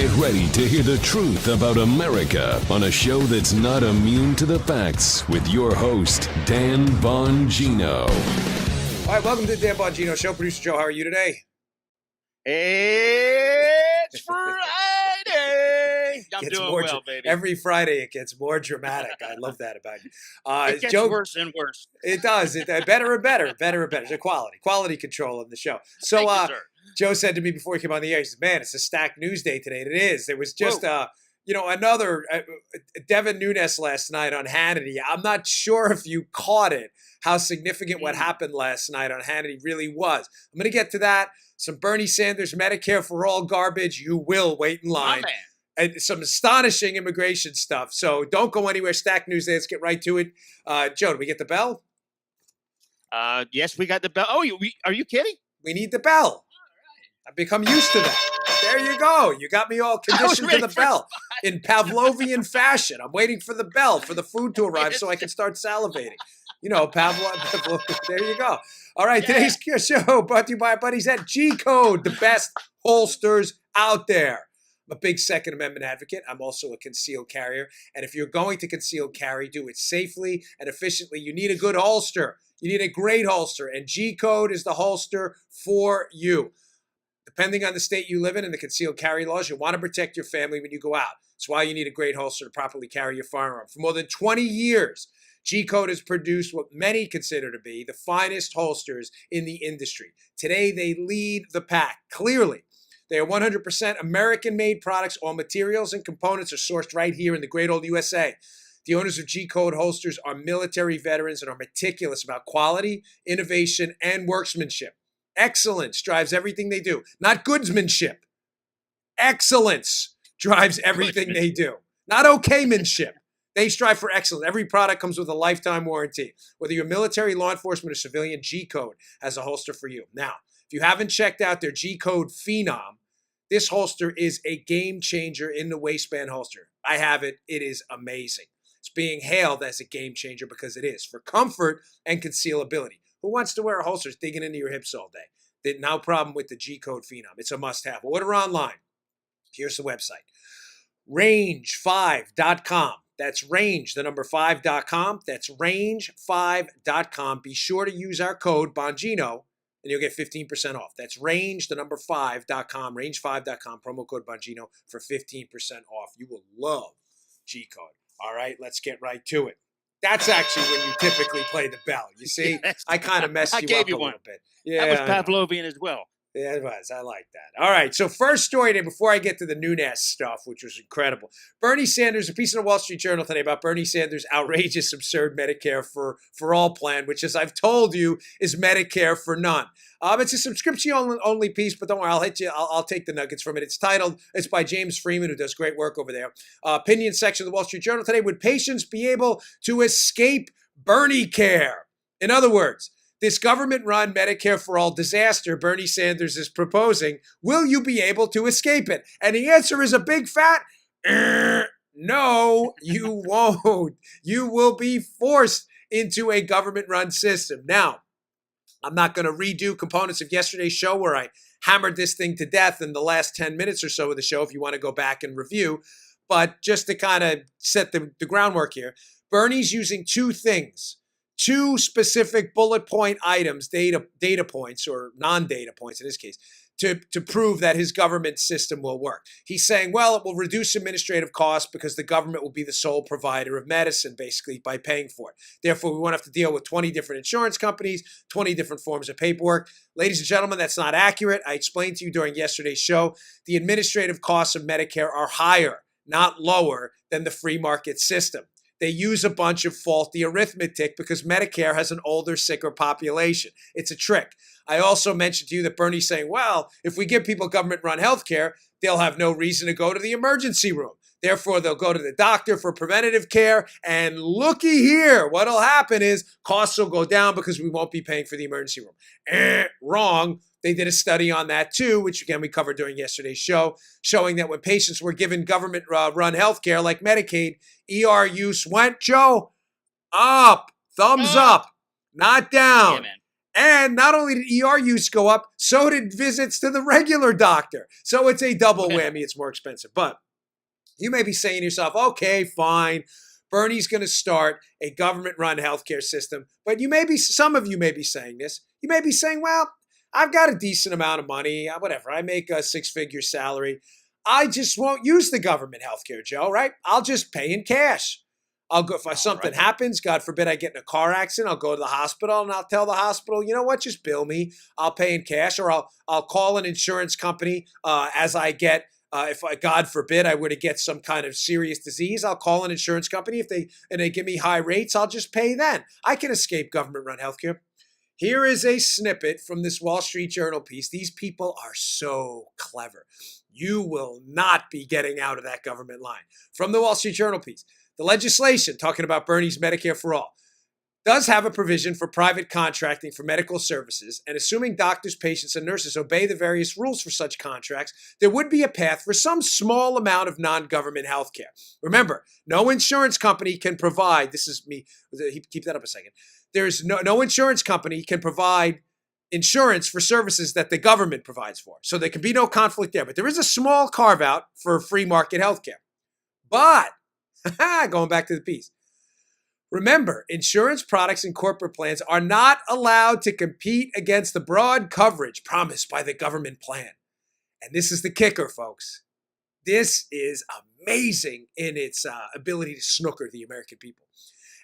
Get ready to hear the truth about America on a show that's not immune to the facts with your host, Dan Bongino. All right, welcome to the Dan Bongino Show. Producer Joe, how are you today? It's Friday. I'm doing well, baby. Every Friday it gets more dramatic. I love that about you. It gets Joe, worse and worse. It does. Better and better. There's quality control in the show. So Thank you, sir. Joe said to me before he came on the air, he said, man, it's a stacked news day today. And it is. There was just, another Devin Nunes last night on Hannity. I'm not sure if you caught it, how significant what happened last night on Hannity really was. I'm going to get to that. Some Bernie Sanders Medicare for all garbage. You will wait in line. And some astonishing immigration stuff. So don't go anywhere. Stack News Day. Let's get right to it. Joe, do we get the bell? Yes, we got the bell. Oh, are you kidding? We need the bell. I've become used to that. There you go. You got me all conditioned to the bell in Pavlovian fashion. I'm waiting for the bell for the food to arrive so I can start salivating. You know, Pavlov. There you go. All right, today's show brought to you by our buddies at G-Code, the best holsters out there. I'm a big Second Amendment advocate. I'm also a concealed carrier. And if you're going to conceal carry, do it safely and efficiently. You need a good holster. You need a great holster. And G-Code is the holster for you. Depending on the state you live in and the concealed carry laws, you want to protect your family when you go out. That's why you need a great holster to properly carry your firearm. For more than 20 years, G-Code has produced what many consider to be the finest holsters in the industry. Today, they lead the pack, clearly. They are 100% American-made products. All materials and components are sourced right here in the great old USA. The owners of G-Code holsters are military veterans and are meticulous about quality, innovation, and workmanship. Excellence drives everything they do. Not goodsmanship. Excellence drives everything they do. Not okaymanship. They strive for excellence. Every product comes with a lifetime warranty. Whether you're military, law enforcement, or civilian, G-Code has a holster for you. Now, if you haven't checked out their G-Code Phenom, this holster is a game changer in the waistband holster. I have it. It is amazing. It's being hailed as a game changer because it is for comfort and concealability. Who wants to wear a holster digging into your hips all day? No problem with the G-Code Phenom. It's a must-have. Order online. Here's the website. Range5.com. That's range, the number 5.com. That's range5.com. Be sure to use our code Bongino and you'll get 15% off. That's range, the number 5.com, range5.com, promo code Bongino for 15% off. You will love G-Code. All right, let's get right to it. That's actually when you typically play the bell. You see, yes. I kind of messed you up a little bit. Yeah, that was Pavlovian as well. Yeah, it was. I like that. All right. So first story today, before I get to the Nunes stuff, which was incredible. Bernie Sanders, a piece in the Wall Street Journal today about Bernie Sanders' outrageous, absurd Medicare for all plan, which, as I've told you, is Medicare for none. It's a subscription-only piece, but don't worry, I'll hit you. I'll take the nuggets from it. It's by James Freeman, who does great work over there. Opinion section of the Wall Street Journal today. Would patients be able to escape Bernie care? In other words, this government-run Medicare for all disaster Bernie Sanders is proposing, will you be able to escape it? And the answer is a big fat no, you won't. You will be forced into a government-run system. Now, I'm not going to redo components of yesterday's show where I hammered this thing to death in the last 10 minutes or so of the show if you want to go back and review. But just to kind of set the groundwork here, Bernie's using two things. Two specific bullet point items, data points or non-data points in this case, to prove that his government system will work. He's saying, well, it will reduce administrative costs because the government will be the sole provider of medicine, basically, by paying for it. Therefore, we won't have to deal with 20 different insurance companies, 20 different forms of paperwork. Ladies and gentlemen, that's not accurate. I explained to you during yesterday's show, the administrative costs of Medicare are higher, not lower, than the free market system. They use a bunch of faulty arithmetic because Medicare has an older, sicker population. It's a trick. I also mentioned to you that Bernie's saying, well, if we give people government-run health care, they'll have no reason to go to the emergency room. Therefore, they'll go to the doctor for preventative care. And looky here, what'll happen is costs will go down because we won't be paying for the emergency room. Wrong. They did a study on that too, which again we covered during yesterday's show, showing that when patients were given government-run health care like Medicaid, ER use went, Joe, up, thumbs up, not down. Yeah, man. And not only did ER use go up, so did visits to the regular doctor. So it's a double whammy. It's more expensive. But you may be saying to yourself, okay, fine. Bernie's going to start a government-run healthcare system. But some of you may be saying this. You may be saying, well, I've got a decent amount of money, whatever. I make a six-figure salary. I just won't use the government healthcare, Joe, right? I'll just pay in cash. I'll go if something happens, God forbid I get in a car accident, I'll go to the hospital and I'll tell the hospital, you know what, just bill me. I'll pay in cash, or I'll call an insurance company as I get. If God forbid I were to get some kind of serious disease, I'll call an insurance company. If they give me high rates, I'll just pay then. I can escape government-run healthcare. Here is a snippet from this Wall Street Journal piece. These people are so clever. You will not be getting out of that government line. From the Wall Street Journal piece. The legislation, talking about Bernie's Medicare for All, does have a provision for private contracting for medical services, and assuming doctors, patients, and nurses obey the various rules for such contracts, there would be a path for some small amount of non-government health care. Remember, no insurance company can provide, this is me, keep that up a second. There's no insurance company can provide insurance for services that the government provides for. So there can be no conflict there. But there is a small carve out for free market health care. But going back to the piece. Remember, insurance products and corporate plans are not allowed to compete against the broad coverage promised by the government plan. And this is the kicker, folks. This is amazing in its ability to snooker the American people.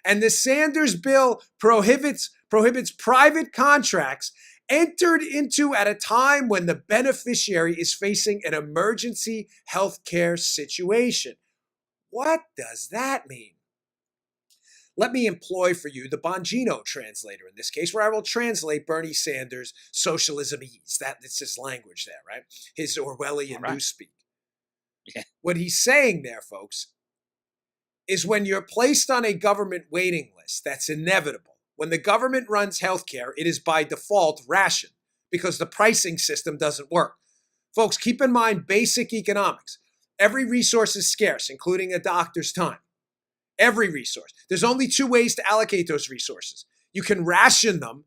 And the Sanders bill prohibits private contracts entered into at a time when the beneficiary is facing an emergency health care situation. What does that mean? Let me employ for you the Bongino translator in this case, where I will translate Bernie Sanders' socialismese. That's his language there, right? His Orwellian newspeak. Yeah. What he's saying there, folks, is when you're placed on a government waiting list, that's inevitable. When the government runs healthcare, it is by default rationed because the pricing system doesn't work. Folks, keep in mind basic economics. Every resource is scarce, including a doctor's time. Every resource. There's only two ways to allocate those resources. You can ration them,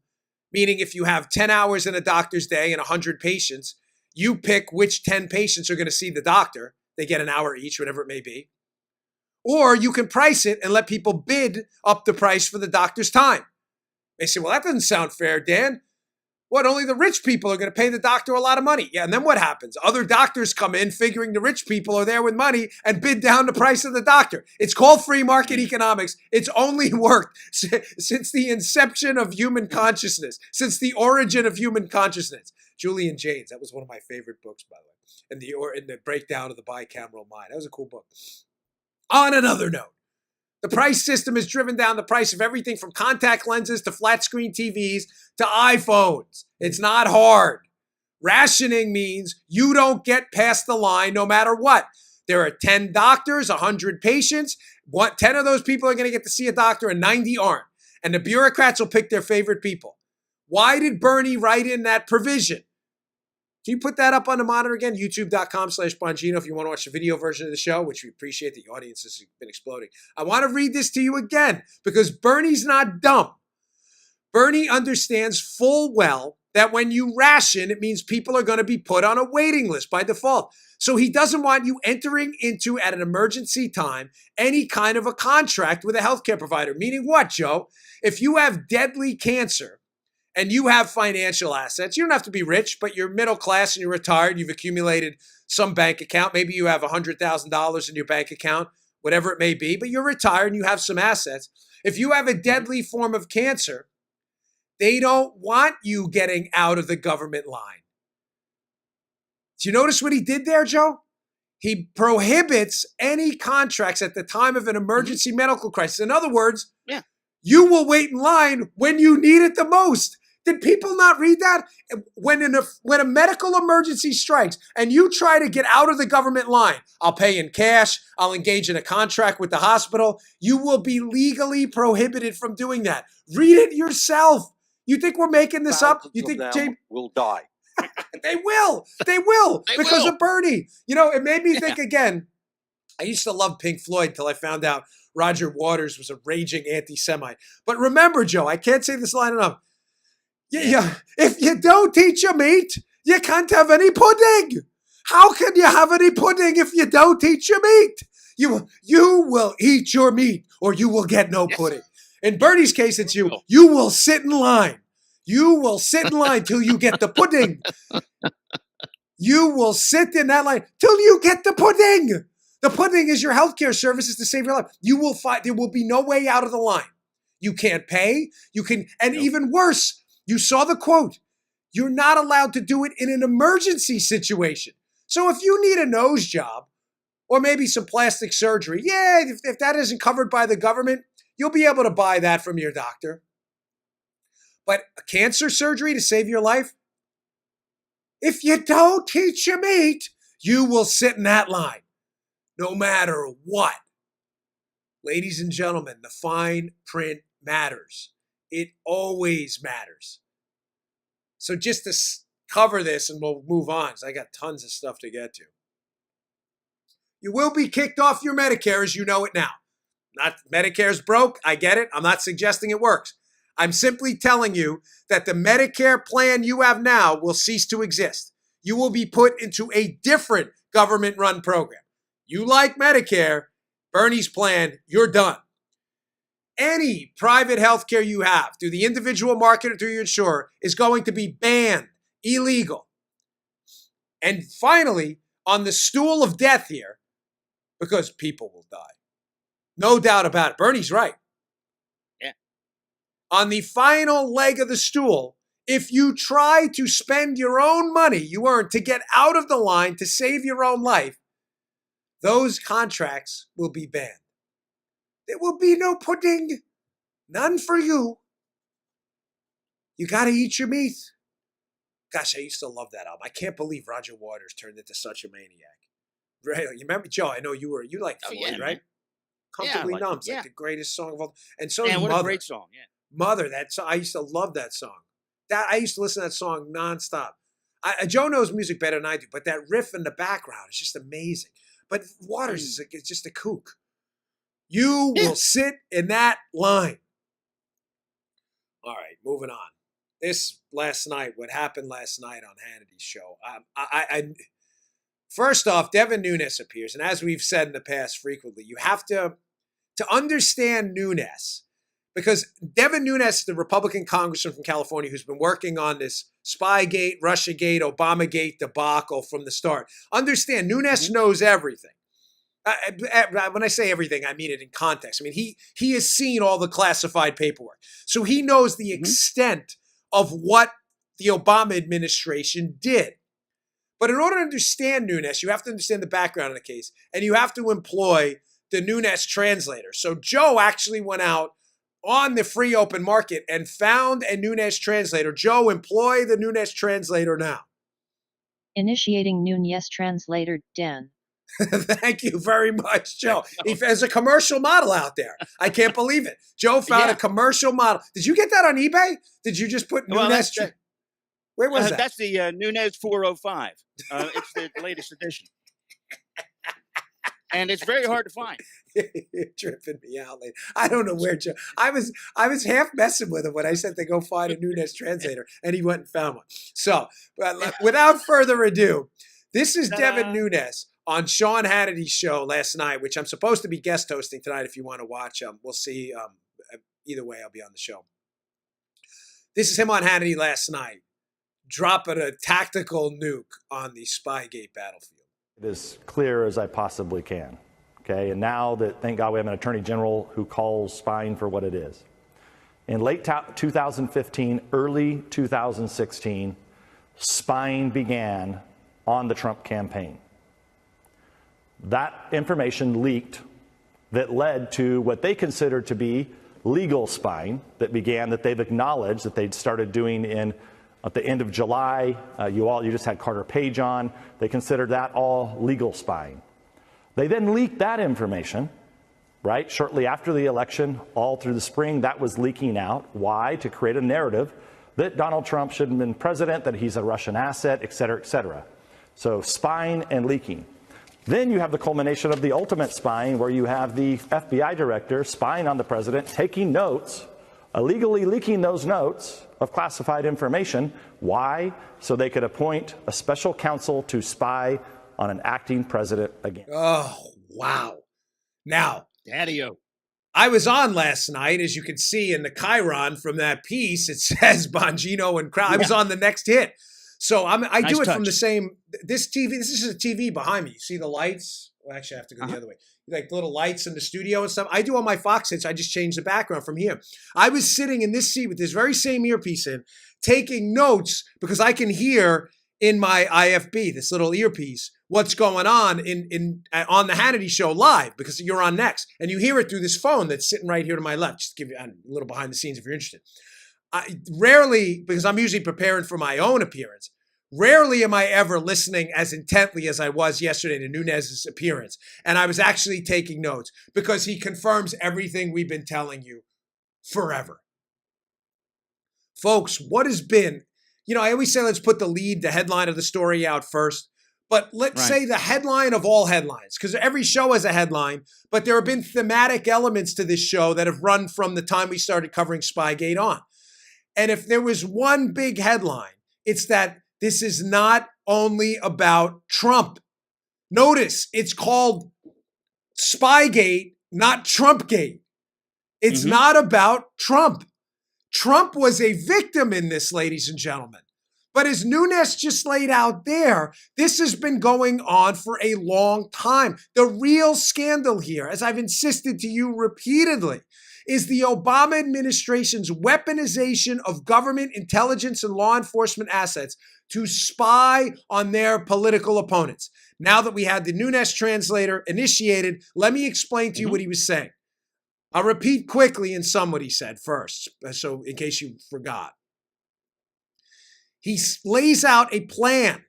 meaning if you have 10 hours in a doctor's day and 100 patients, you pick which 10 patients are going to see the doctor. They get an hour each, whatever it may be. Or you can price it and let people bid up the price for the doctor's time. They say, well, that doesn't sound fair, Dan. What, only the rich people are going to pay the doctor a lot of money? Yeah, and then what happens? Other doctors come in figuring the rich people are there with money and bid down the price of the doctor. It's called free market economics. It's only worked since the inception of human consciousness, since the origin of human consciousness. Julian Jaynes, that was one of my favorite books, by the way, in the breakdown of the bicameral mind. That was a cool book. On another note, the price system has driven down the price of everything from contact lenses to flat screen TVs to iPhones. It's not hard. Rationing means you don't get past the line no matter what. There are 10 doctors, 100 patients. 10 of those people are going to get to see a doctor and 90 aren't. And the bureaucrats will pick their favorite people. Why did Bernie write in that provision? Can you put that up on the monitor again? YouTube.com/Bongino if you want to watch the video version of the show, which we appreciate. The audience has been exploding. I want to read this to you again because Bernie's not dumb. Bernie understands full well that when you ration, it means people are going to be put on a waiting list by default. So he doesn't want you entering into, at an emergency time, any kind of a contract with a healthcare provider. Meaning what, Joe? If you have deadly cancer, and you have financial assets, you don't have to be rich, but you're middle class and you're retired, you've accumulated some bank account. Maybe you have $100,000 in your bank account, whatever it may be, but you're retired and you have some assets. If you have a deadly form of cancer, they don't want you getting out of the government line. Do you notice what he did there, Joe? He prohibits any contracts at the time of an emergency medical crisis. In other words, you will wait in line when you need it the most. Did people not read that? When a medical emergency strikes and you try to get out of the government line, I'll pay in cash, I'll engage in a contract with the hospital, you will be legally prohibited from doing that. Read it yourself. You think we're making this up? You think James will die? They will. They will because of Bernie. You know, it made me think again. I used to love Pink Floyd till I found out Roger Waters was a raging anti-Semite. But remember, Joe, I can't say this line enough. If you don't eat your meat, you can't have any pudding. How can you have any pudding if you don't eat your meat? You will eat your meat or you will get no pudding. In Bernie's case, it's you. You will sit in line. You will sit in line till you get the pudding. You will sit in that line till you get the pudding. The pudding is your healthcare services to save your life. You will find there will be no way out of the line. You can't pay. You can, and even worse, you saw the quote. You're not allowed to do it in an emergency situation. So if you need a nose job or maybe some plastic surgery, if that isn't covered by the government, you'll be able to buy that from your doctor. But a cancer surgery to save your life? If you don't eat your meat, you will sit in that line, no matter what. Ladies and gentlemen, the fine print matters. It always matters. So just to cover this, and we'll move on, because I got tons of stuff to get to. You will be kicked off your Medicare as you know it now. Not Medicare's broke. I get it. I'm not suggesting it works. I'm simply telling you that the Medicare plan you have now will cease to exist. You will be put into a different government-run program. You like Medicare, Bernie's plan, you're done. Any private health care you have through the individual market or through your insurer is going to be banned, illegal. And finally, on the stool of death here, because people will die. No doubt about it. Bernie's right. Yeah. On the final leg of the stool, if you try to spend your own money you earned to get out of the line to save your own life, those contracts will be banned. There will be no pudding. None for you. You got to eat your meat. Gosh, I used to love that album. I can't believe Roger Waters turned into such a maniac. Right? You remember, Joe? I know you like Floyd, right? Comfortably Numb. It's like the greatest song of all. And so what Mother. A great song. Yeah. Mother, that song, I used to love that song. I used to listen to that song nonstop. Joe knows music better than I do, but that riff in the background is just amazing. But Waters is just a kook. You will sit in that line. All right, moving on. What happened last night on Hannity's show. First off, Devin Nunes appears. And as we've said in the past frequently, you have to understand Nunes. Because Devin Nunes, the Republican congressman from California who's been working on this Spygate, Russiagate, Obamagate debacle from the start. Understand, Nunes knows everything. When I say everything, I mean it in context. I mean, he has seen all the classified paperwork. So he knows the extent of what the Obama administration did. But in order to understand Nunes, you have to understand the background of the case, and you have to employ the Nunes translator. So Joe actually went out on the free open market and found a Nunes translator. Joe, employ the Nunes translator now. Initiating Nunes translator, Dan. Thank you very much, Joe. There's a commercial model out there. I can't believe it. Joe found a commercial model. Did you get that on eBay? Did you just put Nunes? Where was that? That's the Nunes 405. It's the latest edition. And it's very hard to find. You're tripping me out, lady. I don't know where Joe. I was half messing with him when I said to go find a Nunes translator, and he went and found one. So, without further ado, this is Devin Nunes on Sean Hannity's show last night, which I'm supposed to be guest hosting tonight. If you want to watch, we'll see. Either way, I'll be on the show. This is him on Hannity last night, dropping a tactical nuke on the Spygate battlefield. As clear as I possibly can. Okay, and now that, thank God, we have an attorney general who calls spying for what it is. In late 2015, early 2016, spying began on the Trump campaign. That information leaked that led to what they considered to be legal spying that they've acknowledged that they'd started doing at the end of July. You just had Carter Page on. They considered that all legal spying. They then leaked that information, right? Shortly after the election, all through the spring, that was leaking out. Why? To create a narrative that Donald Trump shouldn't have been president, that he's a Russian asset, et cetera, et cetera. So spying and leaking. Then you have the culmination of the ultimate spying, where you have the FBI director spying on the president, taking notes illegally leaking those notes of classified information. Why? So they could appoint a special counsel to spy on an acting president again. Oh, wow. Now, Daddy-o. I was on last night, as you can see in the Chiron from that piece. It says Bongino and Crowd. I was on the next hit. So I Nice do it touch. from the same, this TV, this is a TV behind me. You see the lights? Well, actually, I have to go the other way. Like little lights in the studio and stuff. I do on my Fox hits. I just change the background from here. I was sitting in this seat with this very same earpiece in, taking notes because I can hear in my IFB, this little earpiece, what's going on on the Hannity show live because you're on next. And you hear it through this phone that's sitting right here to my left. Just to give you a little behind the scenes if you're interested. Rarely, because I'm usually preparing for my own appearance, rarely am I ever listening as intently as I was yesterday to Nunes's appearance. And I was actually taking notes because he confirms everything we've been telling you forever. Folks, what has been, I always say let's put the headline of the story out first. But let's say the headline of all headlines, because every show has a headline, but there have been thematic elements to this show that have run from the time we started covering Spygate on. And if there was one big headline, it's that this is not only about Trump. Notice it's called Spygate, not Trumpgate. It's not about Trump. Trump was a victim in this, ladies and gentlemen. But as Nunes just laid out there, this has been going on for a long time. The real scandal here, as I've insisted to you repeatedly, is the Obama administration's weaponization of government intelligence and law enforcement assets to spy on their political opponents. Now that we had the Nunes translator initiated, let me explain to you what he was saying. I'll repeat quickly in some what he said first, so in case you forgot. He lays out a plan.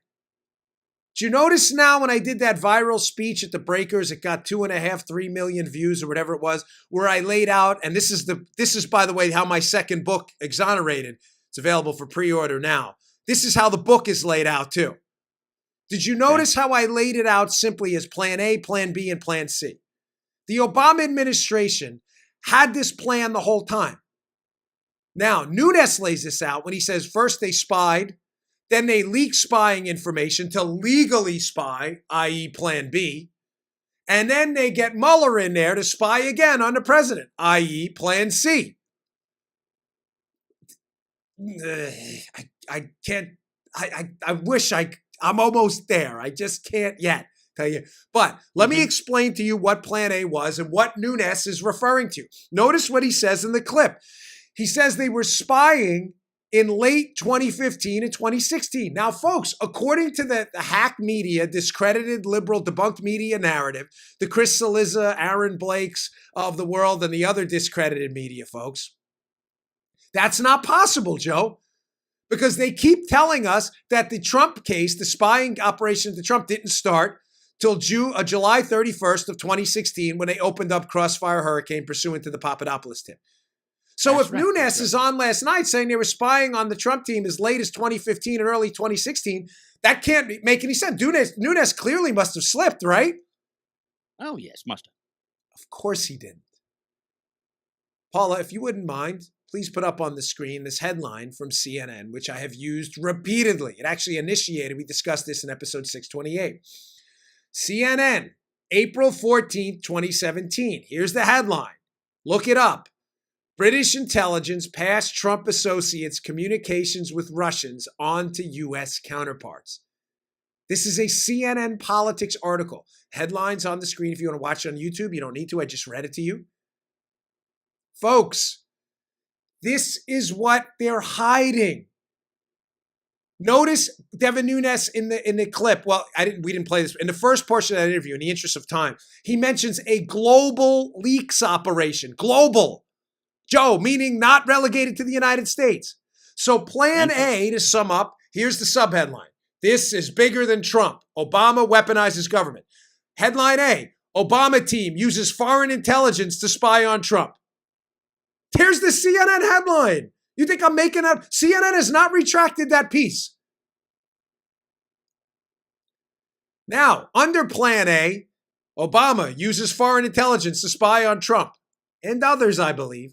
Did you notice now when I did that viral speech at the Breakers, it got 2.5, 3 million views or whatever it was, where I laid out, and this is by the way, how my second book, Exonerated, it's available for pre-order now. This is how the book is laid out too. Did you notice how I laid it out simply as plan A, plan B, and plan C? The Obama administration had this plan the whole time. Now, Nunes lays this out when he says first they spied, then they leaked spying information to legally spy, i.e. Plan B, and then they get Mueller in there to spy again on the president, i.e. Plan C. I can't, I wish I'm almost there. I just can't yet tell you. But let me explain to you what Plan A was and what Nunes is referring to. Notice what he says in the clip. He says they were spying in late 2015 and 2016. Now, folks, according to the hack media, discredited liberal debunked media narrative, the Chris Cillizza, Aaron Blakes of the world, and the other discredited media, folks, that's not possible, Joe, because they keep telling us that the Trump case, the spying operation to Trump, didn't start till July 31st of 2016 when they opened up Crossfire Hurricane pursuant to the Papadopoulos tip. So that's if Nunes is on last night saying they were spying on the Trump team as late as 2015 and early 2016, that can't make any sense. Nunes clearly must have slipped, right? Oh, yes, must have. Of course he didn't. Paula, if you wouldn't mind, please put up on the screen this headline from CNN, which I have used repeatedly. It actually initiated, we discussed this in episode 628. CNN, April 14th, 2017. Here's the headline. Look it up. British intelligence passed Trump associates' communications with Russians on to U.S. counterparts. This is a CNN Politics article. Headlines on the screen if you want to watch it on YouTube. You don't need to. I just read it to you. Folks, this is what they're hiding. Notice Devin Nunes in the clip. Well, we didn't play this. In the first portion of that interview, in the interest of time, he mentions a global leaks operation. Global. Joe, meaning not relegated to the United States. So plan A, to sum up, here's the subheadline. This is bigger than Trump. Obama weaponizes government. Headline A, Obama team uses foreign intelligence to spy on Trump. Here's the CNN headline. You think I'm making up? CNN has not retracted that piece. Now, under plan A, Obama uses foreign intelligence to spy on Trump and others, I believe.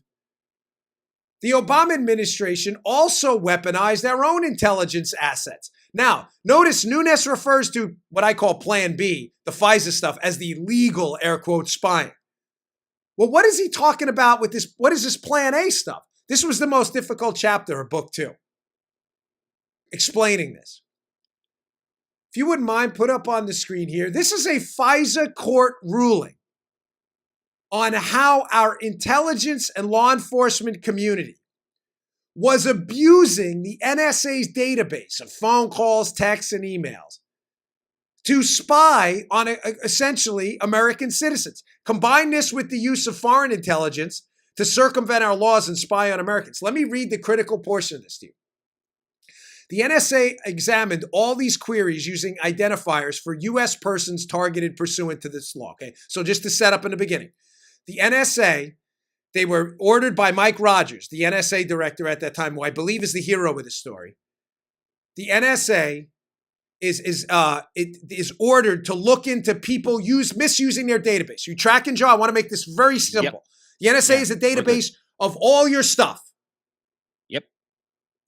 The Obama administration also weaponized their own intelligence assets. Now, notice Nunes refers to what I call Plan B, the FISA stuff, as the legal, air quote, spying. Well, what is he talking about with this? What is this Plan A stuff? This was the most difficult chapter of book 2, explaining this. If you wouldn't mind, put up on the screen here. This is a FISA court ruling on how our intelligence and law enforcement community was abusing the NSA's database of phone calls, texts, and emails to spy on essentially American citizens. Combine this with the use of foreign intelligence to circumvent our laws and spy on Americans. Let me read the critical portion of this to you. The NSA examined all these queries using identifiers for U.S. persons targeted pursuant to this law. Okay, so just to set up in the beginning, the NSA, they were ordered by Mike Rogers, the NSA director at that time, who I believe is the hero of this story. The NSA is ordered to look into people misusing their database. You track and Joe, I want to make this very simple. Yep. The NSA is a database of all your stuff. Yep.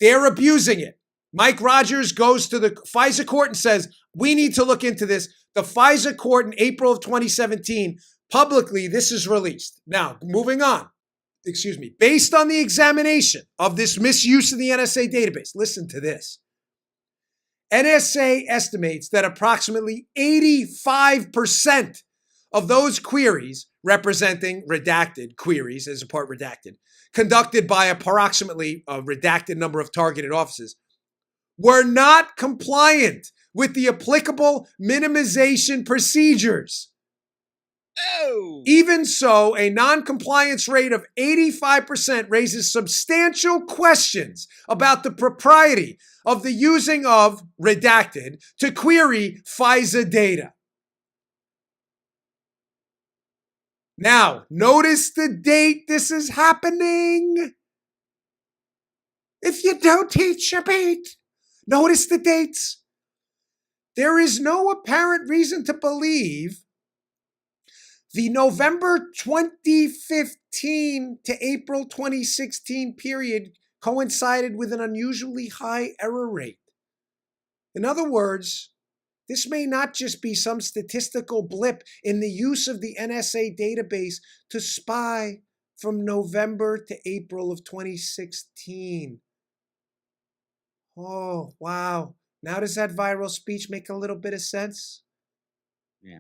They're abusing it. Mike Rogers goes to the FISA court and says, we need to look into this. The FISA court in April of 2017, publicly, this is released. Now, moving on. Based on the examination of this misuse of the NSA database, listen to this. NSA estimates that approximately 85% of those queries, representing redacted queries as a part redacted, conducted by approximately a redacted number of targeted offices, were not compliant with the applicable minimization procedures. Oh. Even so, a non-compliance rate of 85% raises substantial questions about the propriety of the using of redacted to query FISA data. Now, notice the date this is happening. If you don't teach, you beat. Notice the dates. There is no apparent reason to believe the November 2015 to April 2016 period coincided with an unusually high error rate. In other words, this may not just be some statistical blip in the use of the NSA database to spy from November to April of 2016. Oh, wow. Now does that viral speech make a little bit of sense? Yeah.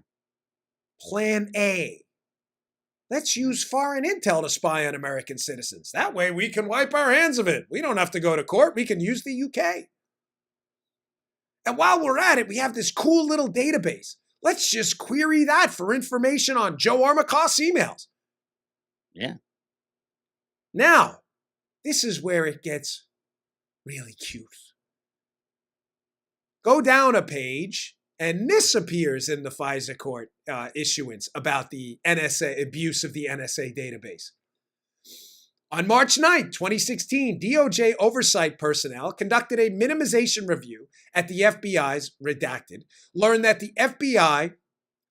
Plan A. Let's use foreign intel to spy on American citizens. That way we can wipe our hands of it. We don't have to go to court. We can use the UK. And while we're at it, we have this cool little database. Let's just query that for information on Joe Armacost's emails. Yeah. Now, this is where it gets really cute. Go down a page, and this appears in the FISA court issuance about the NSA abuse of the NSA database. On March 9, 2016, DOJ oversight personnel conducted a minimization review at the FBI's redacted, learned that the FBI,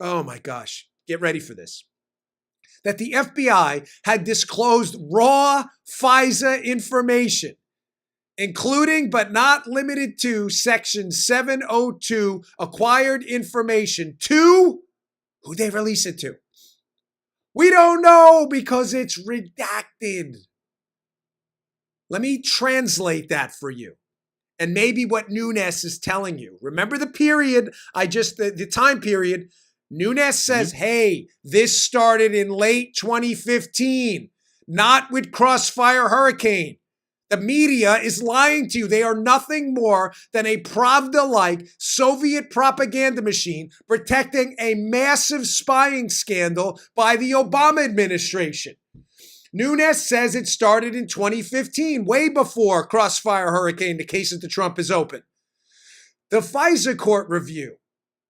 oh my gosh, get ready for this, that the FBI had disclosed raw FISA information, including but not limited to Section 702 acquired information to who they release it to. We don't know because it's redacted. Let me translate that for you. And maybe what Nunes is telling you. Remember the period, the time period. Nunes says, hey, this started in late 2015, not with Crossfire Hurricane. The media is lying to you. They are nothing more than a Pravda-like Soviet propaganda machine protecting a massive spying scandal by the Obama administration. Nunes says it started in 2015, way before Crossfire Hurricane, the case that Trump is open. The FISA court review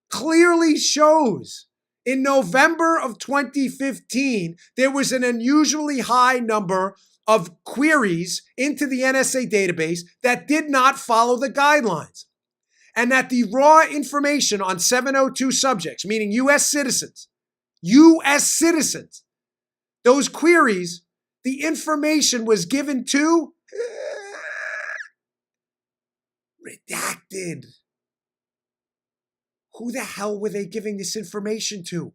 clearly shows in November of 2015, there was an unusually high number of queries into the NSA database that did not follow the guidelines. And that the raw information on 702 subjects, meaning U.S. citizens, those queries, the information was given to redacted. Who the hell were they giving this information to?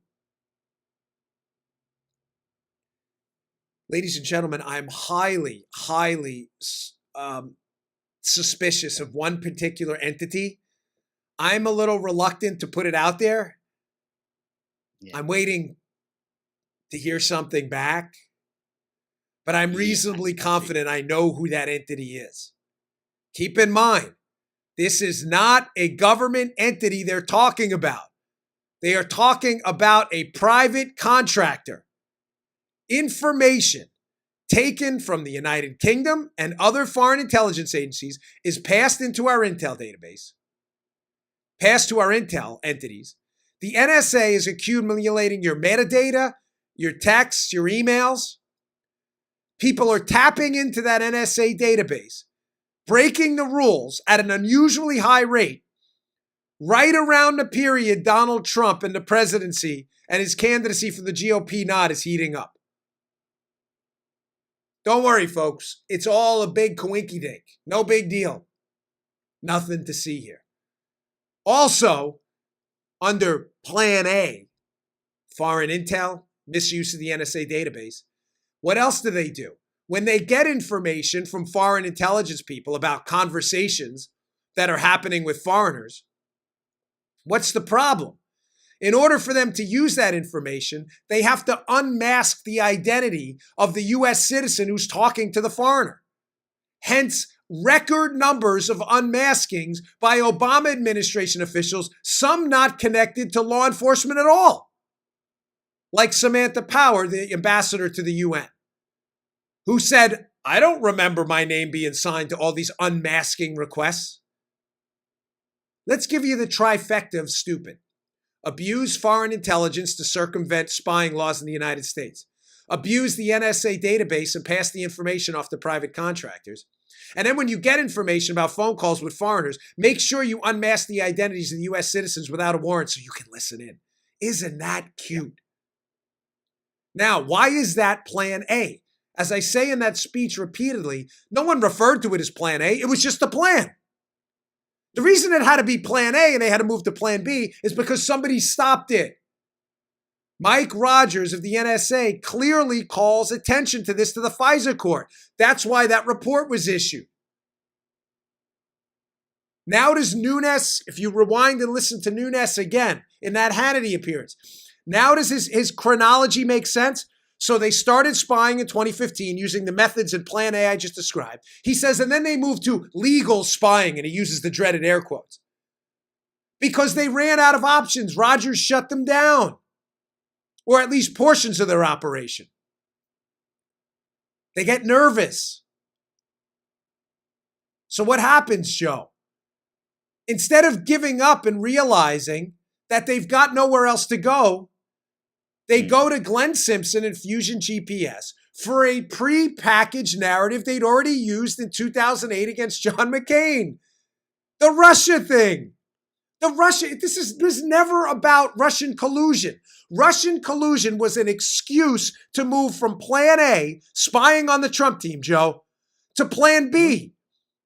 Ladies and gentlemen, I'm highly, highly suspicious of one particular entity. I'm a little reluctant to put it out there. Yeah. I'm waiting to hear something back, but I'm reasonably confident I know who that entity is. Keep in mind, this is not a government entity they're talking about. They are talking about a private contractor. Information taken from the United Kingdom and other foreign intelligence agencies is passed into our intel database, passed to our intel entities. The NSA is accumulating your metadata, your texts, your emails. People are tapping into that NSA database, breaking the rules at an unusually high rate, right around the period Donald Trump and the presidency and his candidacy for the GOP nod is heating up. Don't worry, folks. It's all a big coinky-dink. No big deal. Nothing to see here. Also, under Plan A, foreign intel, misuse of the NSA database, what else do they do? When they get information from foreign intelligence people about conversations that are happening with foreigners, what's the problem? In order for them to use that information, they have to unmask the identity of the U.S. citizen who's talking to the foreigner. Hence, record numbers of unmaskings by Obama administration officials, some not connected to law enforcement at all. Like Samantha Power, the ambassador to the UN, who said, I don't remember my name being signed to all these unmasking requests. Let's give you the trifecta of stupid. Abuse foreign intelligence to circumvent spying laws in the United States. Abuse the NSA database and pass the information off to private contractors. And then when you get information about phone calls with foreigners, make sure you unmask the identities of the U.S. citizens without a warrant so you can listen in. Isn't that cute? Now, why is that Plan A? As I say in that speech repeatedly, no one referred to it as Plan A. It was just a plan. The reason it had to be Plan A and they had to move to Plan B is because somebody stopped it. Mike Rogers of the NSA clearly calls attention to this to the FISA court. That's why that report was issued. Now does Nunes, if you rewind and listen to Nunes again in that Hannity appearance, now does his chronology make sense? So they started spying in 2015 using the methods in Plan A I just described. He says, and then they moved to legal spying, and he uses the dreaded air quotes. Because they ran out of options. Rogers shut them down, or at least portions of their operation. They get nervous. So what happens, Joe? Instead of giving up and realizing that they've got nowhere else to go, they go to Glenn Simpson and Fusion GPS for a pre-packaged narrative they'd already used in 2008 against John McCain. The Russia thing. This was never about Russian collusion. Russian collusion was an excuse to move from Plan A, spying on the Trump team, Joe, to Plan B.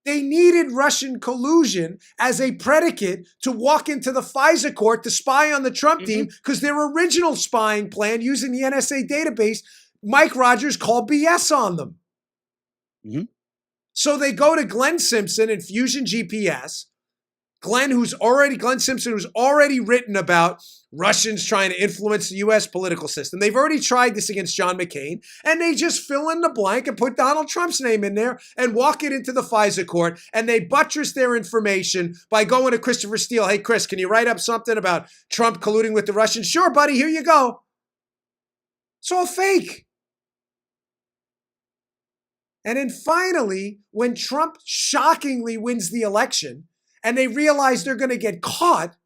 They needed Russian collusion as a predicate to walk into the FISA court to spy on the Trump team because their original spying plan using the NSA database, Mike Rogers called BS on them. So they go to Glenn Simpson and Fusion GPS. Glenn Simpson, who's already written about Russians trying to influence the U.S. political system. They've already tried this against John McCain, and they just fill in the blank and put Donald Trump's name in there and walk it into the FISA court, and they buttress their information by going to Christopher Steele. Hey, Chris, can you write up something about Trump colluding with the Russians? Sure, buddy, here you go. It's all fake. And then finally, when Trump shockingly wins the election, and they realize they're going to get caught,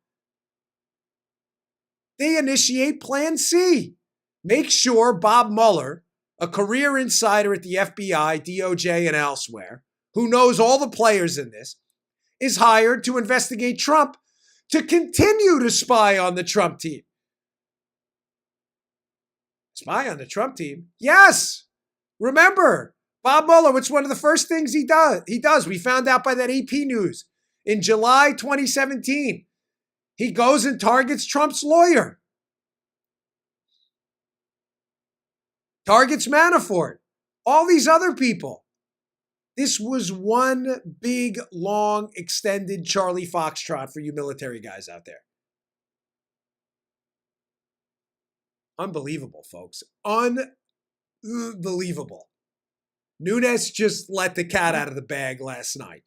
they initiate Plan C. Make sure Bob Mueller, a career insider at the FBI, DOJ, and elsewhere, who knows all the players in this, is hired to investigate Trump to continue to spy on the Trump team. Spy on the Trump team? Yes. Remember, Bob Mueller, what's one of the first things he does? We found out by that AP News in July 2017. He goes and targets Trump's lawyer. Targets Manafort. All these other people. This was one big, long, extended Charlie Foxtrot for you military guys out there. Unbelievable, folks. Unbelievable. Nunes just let the cat out of the bag last night.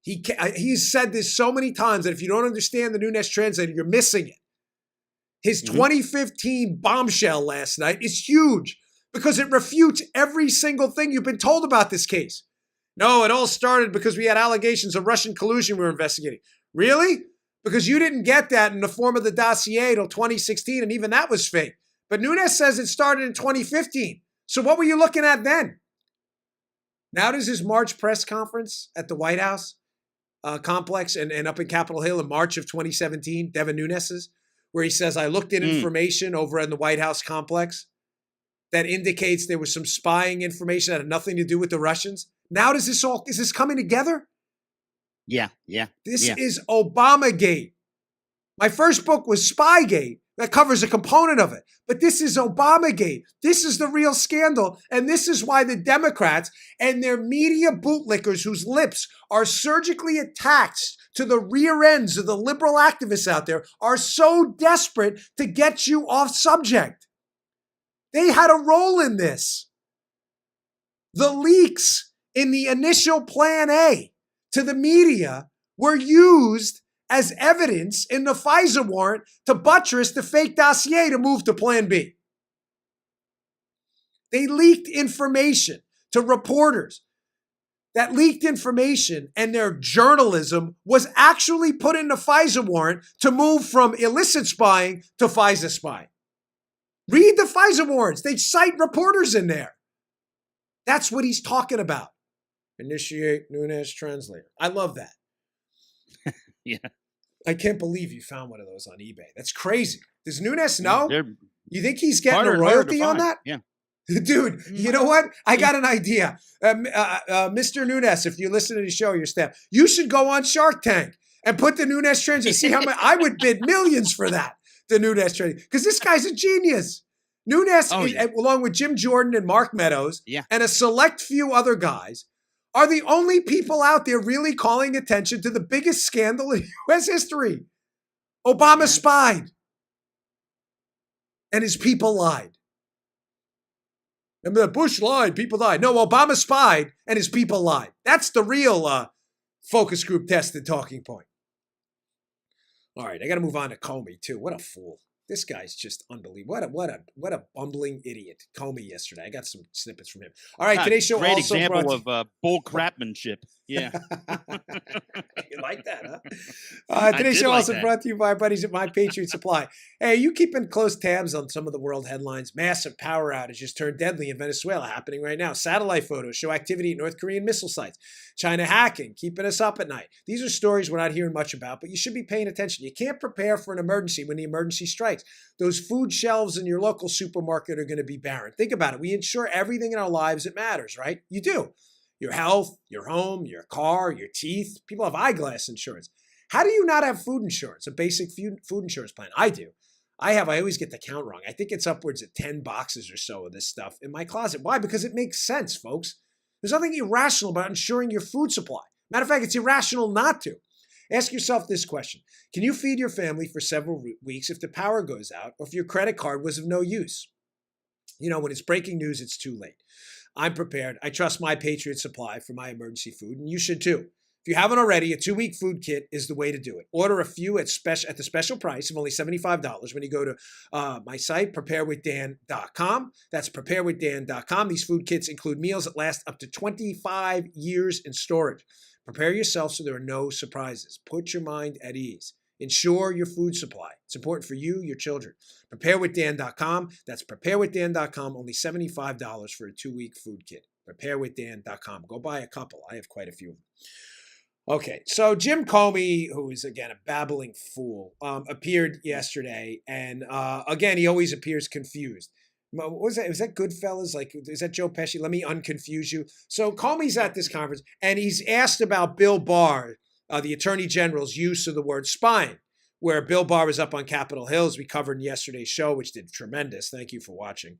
He's said this so many times that if you don't understand the Nunes translator, you're missing it. His 2015 bombshell last night is huge because it refutes every single thing you've been told about this case. No, it all started because we had allegations of Russian collusion we were investigating. Really? Because you didn't get that in the form of the dossier till 2016, and even that was fake. But Nunes says it started in 2015. So what were you looking at then? Now does his March press conference at the White House complex and up in Capitol Hill in March of 2017, Devin Nunes's, where he says, I looked at information over in the White House complex that indicates there was some spying information that had nothing to do with the Russians. Now is this coming together? Yeah. This is Obamagate. My first book was Spygate. That covers a component of it. But this is Obamagate. This is the real scandal. And this is why the Democrats and their media bootlickers whose lips are surgically attached to the rear ends of the liberal activists out there are so desperate to get you off subject. They had a role in this. The leaks in the initial Plan A to the media were used as evidence in the FISA warrant to buttress the fake dossier to move to Plan B. They leaked information to reporters. That leaked information and their journalism was actually put in the FISA warrant to move from illicit spying to FISA spying. Read the FISA warrants. They cite reporters in there. That's what he's talking about. Initiate Nunes translator. I love that. Yeah. I can't believe you found one of those on eBay. That's crazy. Does Nunes know? They're You think he's getting harder a and harder to royalty on find. that? Yeah. Dude, you know what? I got an idea. Mr. Nunes, if you listen to the show, your staff, you should go on Shark Tank and put the Nunes translator. See how much I would bid millions for that, the Nunes translator. Because this guy's a genius. Nunes, along with Jim Jordan and Mark Meadows, and a select few other guys, are the only people out there really calling attention to the biggest scandal in U.S. history. Obama spied. And his people lied. And the Bush lied, people died. No, Obama spied and his people lied. That's the real focus group tested talking point. All right, I got to move on to Comey too. What a fool. This guy's just unbelievable. What a bumbling idiot. Comey yesterday. I got some snippets from him. All right, today's show great also example of bull crapmanship. Yeah. You like that, huh? Today's show also brought to you by our buddies at My Patriot Supply. Hey, you keeping close tabs on some of the world headlines? Massive power outages turned deadly in Venezuela, happening right now. Satellite photos show activity at North Korean missile sites. China hacking, keeping us up at night. These are stories we're not hearing much about, but you should be paying attention. You can't prepare for an emergency when the emergency strikes. Those food shelves in your local supermarket are going to be barren. Think about it. We insure everything in our lives that matters, right? You do. Your health, your home, your car, your teeth. People have eyeglass insurance. How do you not have food insurance, a basic food insurance plan? I do. I always get the count wrong. I think it's upwards of 10 boxes or so of this stuff in my closet. Why? Because it makes sense, folks. There's nothing irrational about insuring your food supply. Matter of fact, it's irrational not to. Ask yourself this question. Can you feed your family for several weeks if the power goes out or if your credit card was of no use? You know, when it's breaking news, it's too late. I'm prepared. I trust My Patriot Supply for my emergency food, and you should too. If you haven't already, a 2-week food kit is the way to do it. Order a few at the special price of only $75 when you go to my site, preparewithdan.com. That's preparewithdan.com. These food kits include meals that last up to 25 years in storage. Prepare yourself so there are no surprises. Put your mind at ease. Ensure your food supply. It's important for you, your children. Preparewithdan.com. That's preparewithdan.com. Only $75 for a 2-week food kit. Preparewithdan.com. Go buy a couple. I have quite a few of them. Okay, so Jim Comey, who is, again, a babbling fool, appeared yesterday. And, again, he always appears confused. What was that? Was that Goodfellas? Like, is that Joe Pesci? Let me unconfuse you. So Comey's at this conference, and he's asked about Bill Barr, the Attorney General's use of the word spying, where Bill Barr was up on Capitol Hill, as we covered in yesterday's show, which did tremendous. Thank you for watching.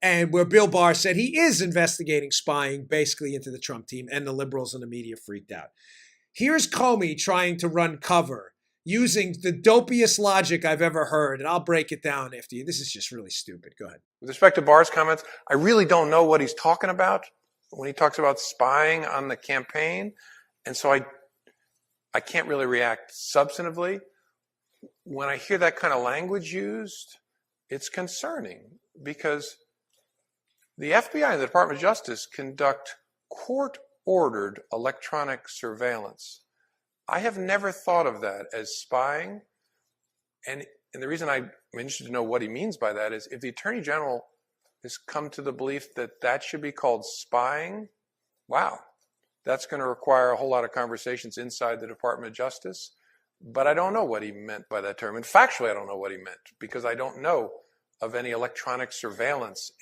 And where Bill Barr said he is investigating spying basically into the Trump team, and the liberals and the media freaked out. Here's Comey trying to run cover using the dopiest logic I've ever heard, and I'll break it down after you. This is just really stupid. Go ahead. With respect to Barr's comments, I really don't know what he's talking about when he talks about spying on the campaign. And so I can't really react substantively. When I hear that kind of language used, it's concerning because the FBI and the Department of Justice conduct court-ordered electronic surveillance. I have never thought of that as spying. And the reason I'm interested to know what he means by that is if the Attorney General has come to the belief that that should be called spying, wow, that's going to require a whole lot of conversations inside the Department of Justice. But I don't know what he meant by that term. And factually, I don't know what he meant because I don't know of any electronic surveillance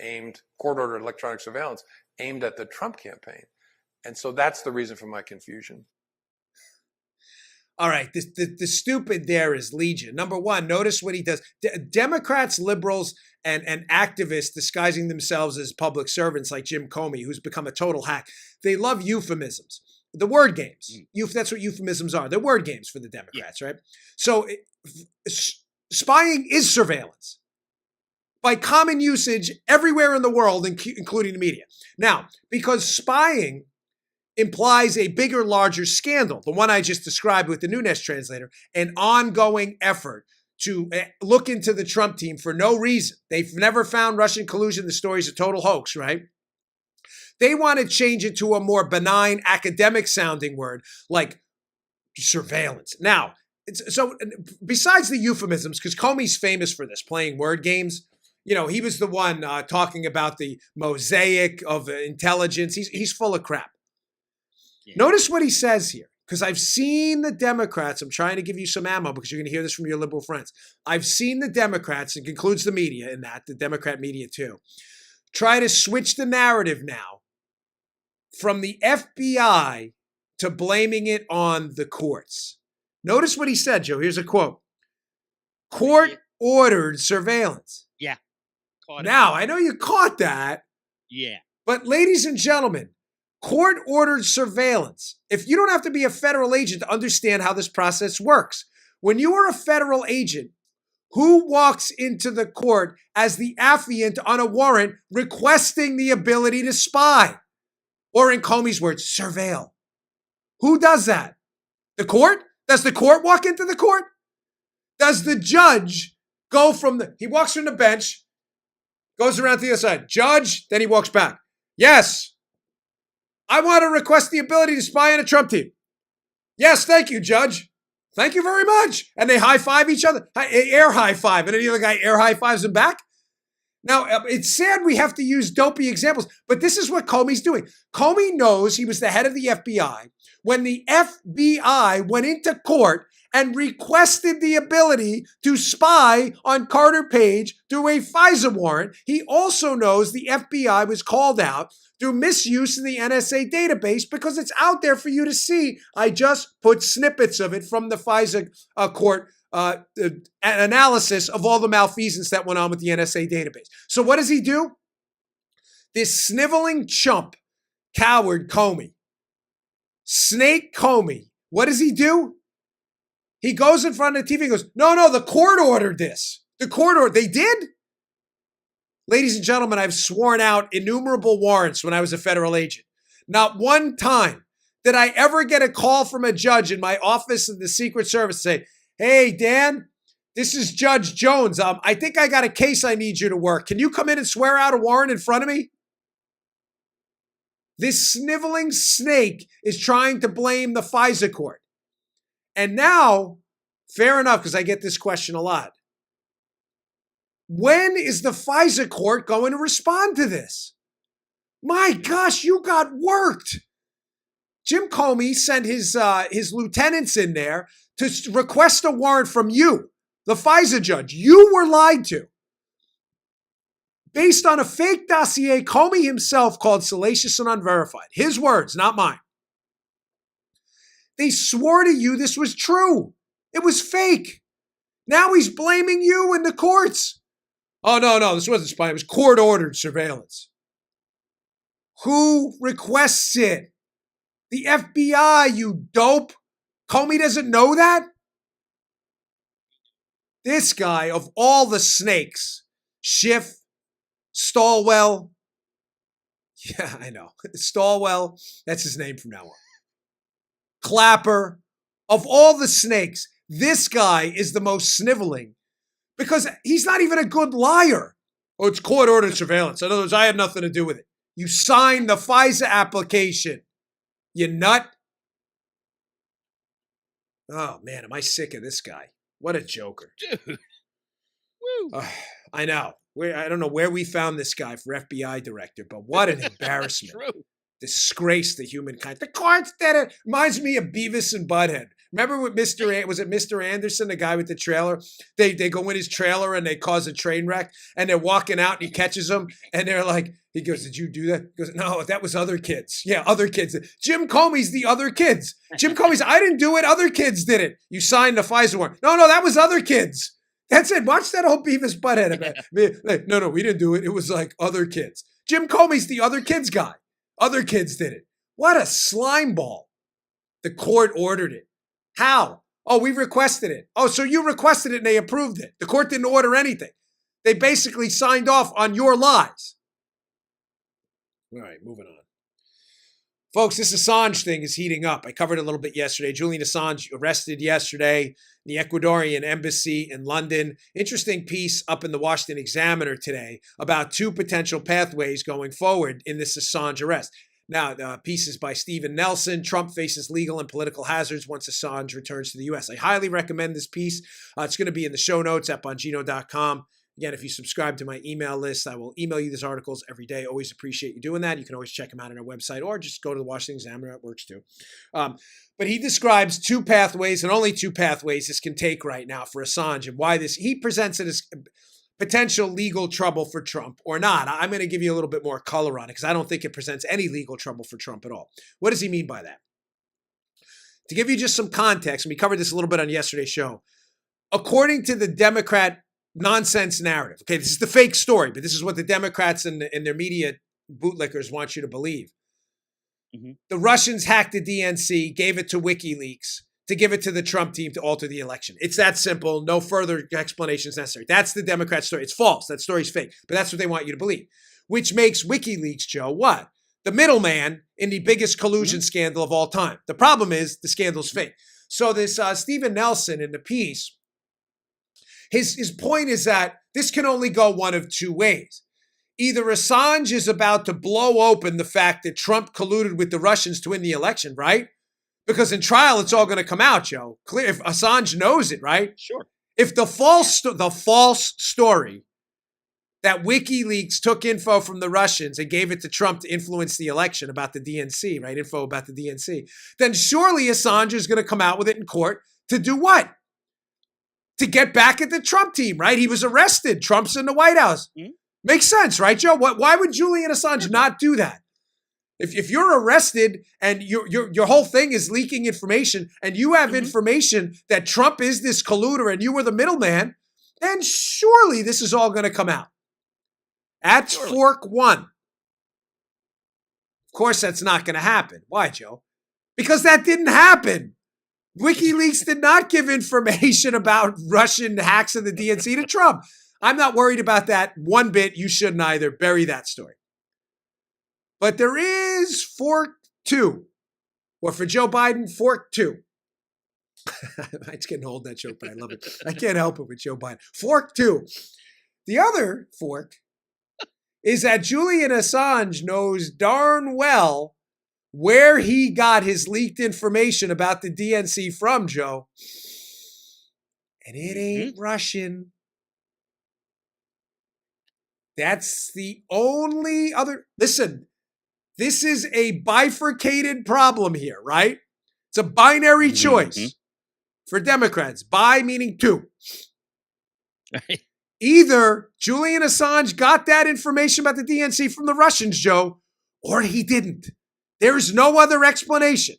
court-ordered electronic surveillance aimed at the Trump campaign. And so that's the reason for my confusion. All right, the stupid there is legion. Number one, notice what he does. Democrats, liberals, and activists disguising themselves as public servants like Jim Comey, who's become a total hack, they love euphemisms. The word games. That's what euphemisms are. They're word games for the Democrats, right? So spying is surveillance by common usage everywhere in the world, including the media. Now, because spying implies a bigger, larger scandal, the one I just described with the Nunes translator, an ongoing effort to look into the Trump team for no reason. They've never found Russian collusion. The story's a total hoax, right? They want to change it to a more benign academic sounding word like surveillance. Now, so besides the euphemisms, because Comey's famous for this, playing word games, he was the one talking about the mosaic of intelligence. He's full of crap. Yeah. Notice what he says here, because I've seen the Democrats. I'm trying to give you some ammo because you're going to hear this from your liberal friends. I've seen the Democrats, and concludes the media in that, the Democrat media too, try to switch the narrative now from the FBI to blaming it on the courts. Notice what he said, Joe. Here's a quote. Court-ordered surveillance. Yeah. Now, I know you caught that. Yeah. But ladies and gentlemen, court-ordered surveillance. If you don't have to be a federal agent to understand how this process works, when you are a federal agent, who walks into the court as the affiant on a warrant requesting the ability to spy? Or in Comey's words, surveil. Who does that? The court? Does the court walk into the court? Does the judge go he walks from the bench, goes around to the other side. Judge, then he walks back. Yes, I want to request the ability to spy on a Trump team. Yes, thank you, Judge. Thank you very much. And they high-five each other. Air high-five. And then the other guy air high-fives him back. Now, it's sad we have to use dopey examples, but this is what Comey's doing. Comey knows he was the head of the FBI when the FBI went into court and requested the ability to spy on Carter Page through a FISA warrant. He also knows the FBI was called out through misuse of the NSA database because it's out there for you to see. I just put snippets of it from the FISA court analysis of all the malfeasance that went on with the NSA database. So what does he do? This sniveling chump, coward Comey, snake Comey, what does he do? He goes in front of the TV and goes, no, the court ordered this. The court ordered, they did? Ladies and gentlemen, I've sworn out innumerable warrants when I was a federal agent. Not one time did I ever get a call from a judge in my office in the Secret Service say, hey, Dan, this is Judge Jones. I think I got a case I need you to work. Can you come in and swear out a warrant in front of me? This sniveling snake is trying to blame the FISA court. And now, fair enough, because I get this question a lot. When is the FISA court going to respond to this? My gosh, you got worked. Jim Comey sent his lieutenants in there to request a warrant from you, the FISA judge. You were lied to. based on a fake dossier Comey himself called salacious and unverified. His words, not mine. They swore to you this was true. It was fake. Now he's blaming you in the courts. Oh, no, this wasn't spying. It was court-ordered surveillance. Who requests it? The FBI, you dope. Comey doesn't know that? This guy, of all the snakes, Schiff, Stilwell, yeah, I know. Stilwell, that's his name from now on. Clapper, of all the snakes, this guy is the most sniveling because he's not even a good liar. Oh, it's court-ordered surveillance. In other words, I had nothing to do with it. You signed the FISA application. You nut. Oh, man, am I sick of this guy? What a joker. Dude. Woo. I know. I don't know where we found this guy for FBI director, but what an embarrassment. True. Disgrace to humankind. The courts did it. Reminds me of Beavis and Butthead. Remember with was it Mr. Anderson, the guy with the trailer? They go in his trailer and they cause a train wreck and they're walking out and he catches them and they're like, he goes, did you do that? He goes, no, that was other kids. Yeah, other kids. Jim Comey's the other kids. Jim Comey's, I didn't do it. Other kids did it. You signed the FISA warrant. No, that was other kids. That's it. Watch that whole Beavis Butthead event. No, we didn't do it. It was like other kids. Jim Comey's the other kids guy. Other kids did it. What a slime ball. The court ordered it. How? Oh, we requested it. Oh, so you requested it and they approved it. The court didn't order anything. They basically signed off on your lies. All right, moving on. Folks, this Assange thing is heating up. I covered it a little bit yesterday. Julian Assange arrested yesterday in the Ecuadorian embassy in London. Interesting piece up in the Washington Examiner today about two potential pathways going forward in this Assange arrest. Now, the piece is by Stephen Nelson. Trump faces legal and political hazards once Assange returns to the U.S. I highly recommend this piece. It's going to be in the show notes at Bongino.com. Again, if you subscribe to my email list, I will email you these articles every day. Always appreciate you doing that. You can always check them out on our website or just go to the Washington Examiner. It works too. But he describes two pathways and only two pathways this can take right now for Assange and why this. He presents it as potential legal trouble for Trump or not. I'm going to give you a little bit more color on it because I don't think it presents any legal trouble for Trump at all. What does he mean by that? To give you just some context, and we covered this a little bit on yesterday's show, according to the Democrat nonsense narrative. Okay, this is the fake story, but this is what the Democrats and their media bootlickers want you to believe. Mm-hmm. The Russians hacked the DNC, gave it to WikiLeaks to give it to the Trump team to alter the election. It's that simple. No further explanations necessary. That's the Democrat story. It's false. That story's fake, but that's what they want you to believe, which makes WikiLeaks, Joe, what? The middleman in the biggest collusion scandal of all time. The problem is the scandal's fake. So this Stephen Nelson in the piece, his point is that this can only go one of two ways. Either Assange is about to blow open the fact that Trump colluded with the Russians to win the election, right? Because in trial, it's all going to come out, Joe. Clear. If Assange knows it, right? Sure. If the false story that WikiLeaks took info from the Russians and gave it to Trump to influence the election about the DNC, right? Info about the DNC. Then surely Assange is going to come out with it in court to do what? To get back at the Trump team, right? He was arrested. Trump's in the White House. Mm-hmm. Makes sense, right, Joe? Why would Julian Assange not do that? If you're arrested and your whole thing is leaking information and you have information that Trump is this colluder and you were the middleman, then surely this is all going to come out. That's fork one. Of course, that's not going to happen. Why, Joe? Because that didn't happen. WikiLeaks did not give information about Russian hacks of the DNC to Trump. I'm not worried about that one bit. You shouldn't either. Bury that story. But there is fork two. Or for Joe Biden, fork two. It's getting old, that joke, but I love it. I can't help it with Joe Biden. Fork two. The other fork is that Julian Assange knows darn well where he got his leaked information about the DNC from, Joe. And it ain't Russian. That's the only other. Listen, this is a bifurcated problem here, right? It's a binary choice for Democrats. Bi meaning two. Either Julian Assange got that information about the DNC from the Russians, Joe, or he didn't. There's no other explanation.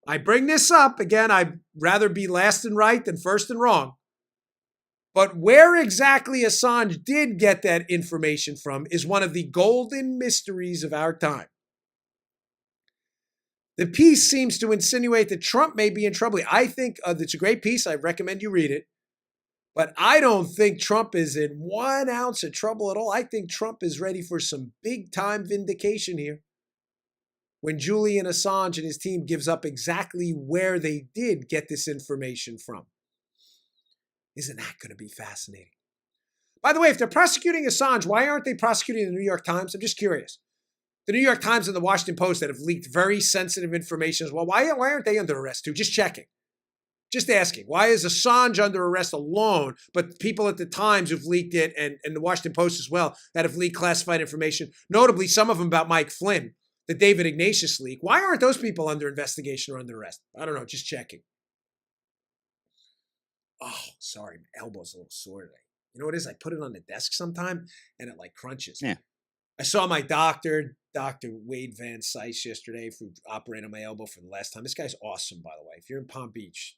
I bring this up, again, I'd rather be last and right than first and wrong. But where exactly Assange did get that information from is one of the golden mysteries of our time. The piece seems to insinuate that Trump may be in trouble. I think it's a great piece. I recommend you read it. But I don't think Trump is in 1 ounce of trouble at all. I think Trump is ready for some big-time vindication here. When Julian Assange and his team gives up exactly where they did get this information from. Isn't that going to be fascinating? By the way, if they're prosecuting Assange, why aren't they prosecuting the New York Times? I'm just curious. The New York Times and the Washington Post that have leaked very sensitive information as well. Why aren't they under arrest too? Just checking. Just asking. Why is Assange under arrest alone, but people at the Times who've leaked it and the Washington Post as well that have leaked classified information, notably some of them about Mike Flynn, the David Ignatius leak. Why aren't those people under investigation or under arrest? I don't know. Just checking. Oh, sorry. My elbow's a little sore today. You know what it is? I put it on the desk sometime and it like crunches. Yeah. I saw my doctor, Dr. Wade Van Sice, yesterday for operating on my elbow for the last time. This guy's awesome, by the way. If you're in Palm Beach,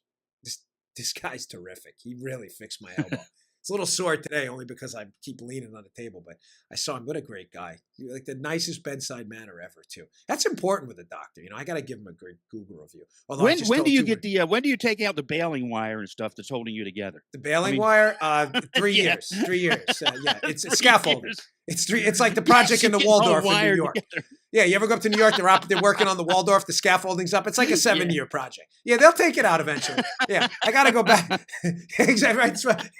this guy's terrific. He really fixed my elbow. It's a little sore today only because I keep leaning on the table, but I saw him. What a great guy. Like the nicest bedside manner ever, too. That's important with a doctor. You know, I got to give him a great Google review. Although when do you get when do you take out the baling wire and stuff that's holding you together? The baling wire? 3 years. 3 years. Yeah, it's scaffolding. It's like the project in the Waldorf in New York. Together. Yeah, you ever go up to New York? They're working on the Waldorf. The scaffolding's up. It's like a 7-year project. Yeah, they'll take it out eventually. Yeah, I got to go back. Exactly.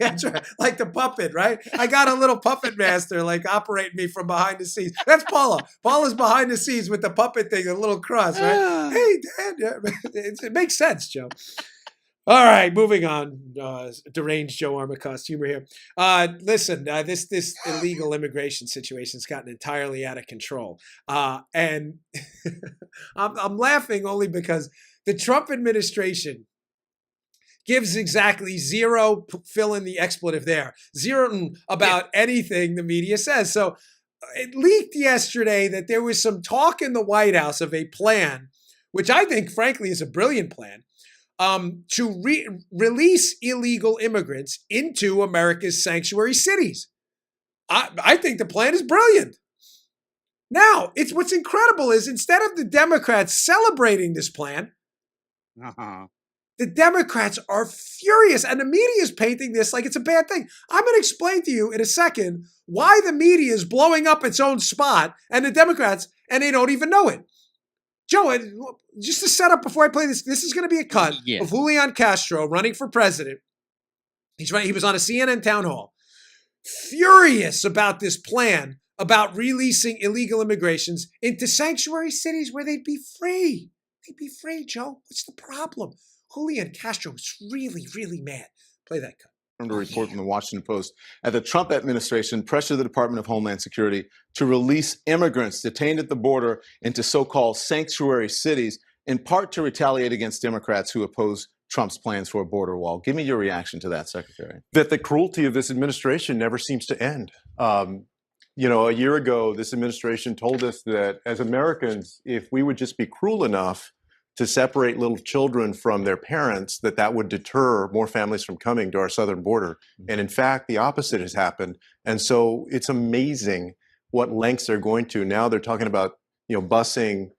That's right. Like the puppet, right? I got a little puppet master like operating me from behind the scenes. That's Paula. Paula's behind the scenes with the puppet thing, a little cross, right? Hey, Dad. Yeah. It makes sense, Joe. All right, moving on. Deranged Joe Armacost humor here. Listen, this illegal immigration situation has gotten entirely out of control, and I'm laughing only because the Trump administration gives exactly zero, fill in the expletive there, zero about anything the media says. So it leaked yesterday that there was some talk in the White House of a plan, which I think, frankly, is a brilliant plan, to release illegal immigrants into America's sanctuary cities. I think the plan is brilliant. Now, what's incredible is instead of the Democrats celebrating this plan, the Democrats are furious, and the media is painting this like it's a bad thing. I'm going to explain to you in a second why the media is blowing up its own spot and the Democrats, and they don't even know it. Joe, just to set up before I play this is going to be a cut of Julian Castro running for president. He was on a CNN town hall, furious about this plan about releasing illegal immigrations into sanctuary cities where they'd be free. They'd be free, Joe. What's the problem? Julian Castro is really, really mad. Play that cut. A report from the Washington Post. The Trump administration pressured the Department of Homeland Security to release immigrants detained at the border into so-called sanctuary cities, in part to retaliate against Democrats who oppose Trump's plans for a border wall. Give me your reaction to that, Secretary. That the cruelty of this administration never seems to end. You know, a year ago, this administration told us that as Americans, if we would just be cruel enough to separate little children from their parents, that would deter more families from coming to our southern border. And in fact, the opposite has happened. And so it's amazing what lengths they're going to. Now they're talking about, you know, busing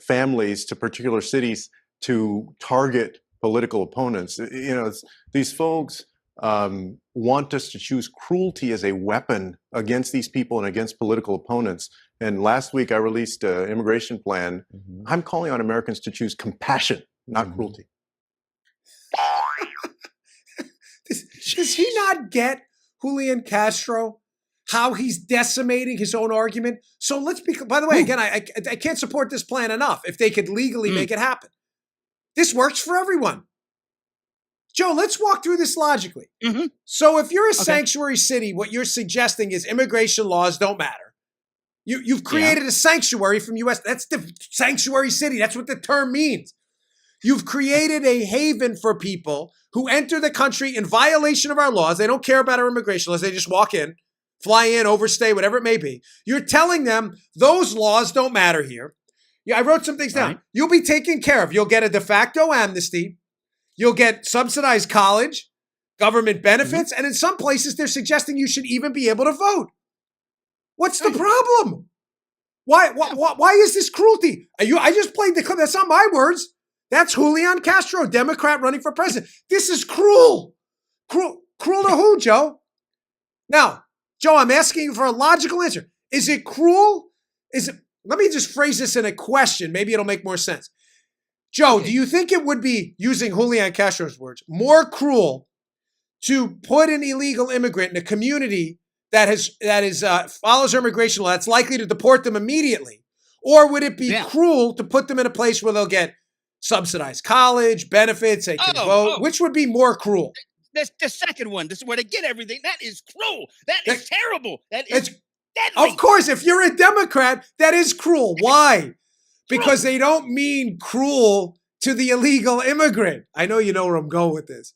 families to particular cities to target political opponents. You know, these folks want us to choose cruelty as a weapon against these people and against political opponents. And last week I released an immigration plan. I'm calling on Americans to choose compassion, not cruelty. Does he not get Julian Castro, how he's decimating his own argument? So let's be, by the way, again, I can't support this plan enough if they could legally make it happen. This works for everyone. Joe, let's walk through this logically. So if you're a sanctuary city, what you're suggesting is immigration laws don't matter. You've created a sanctuary from U.S. That's the sanctuary city. That's what the term means. You've created a haven for people who enter the country in violation of our laws. They don't care about our immigration laws. They just walk in, fly in, overstay, whatever it may be. You're telling them those laws don't matter here. Yeah, I wrote some things down. Right. You'll be taken care of. You'll get a de facto amnesty. You'll get subsidized college, government benefits, and in some places they're suggesting you should even be able to vote. What's the problem? Why is this cruelty? I just played the clip. That's not my words. That's Julian Castro, Democrat running for president. This is cruel. Cruel to who, Joe? Now, Joe, I'm asking you for a logical answer. Is it cruel? Let me just phrase this in a question. Maybe it'll make more sense. Joe, do you think it would be, using Julian Castro's words, more cruel to put an illegal immigrant in a community that follows our immigration law that's likely to deport them immediately? Or would it be cruel to put them in a place where they'll get subsidized college, benefits, they can vote? Which would be more cruel? The second one. This is where they get everything. That is cruel. That is terrible. That is deadly. Of course, if you're a Democrat, that is cruel. Why? Because they don't mean cruel to the illegal immigrant. I know you know where I'm going with this.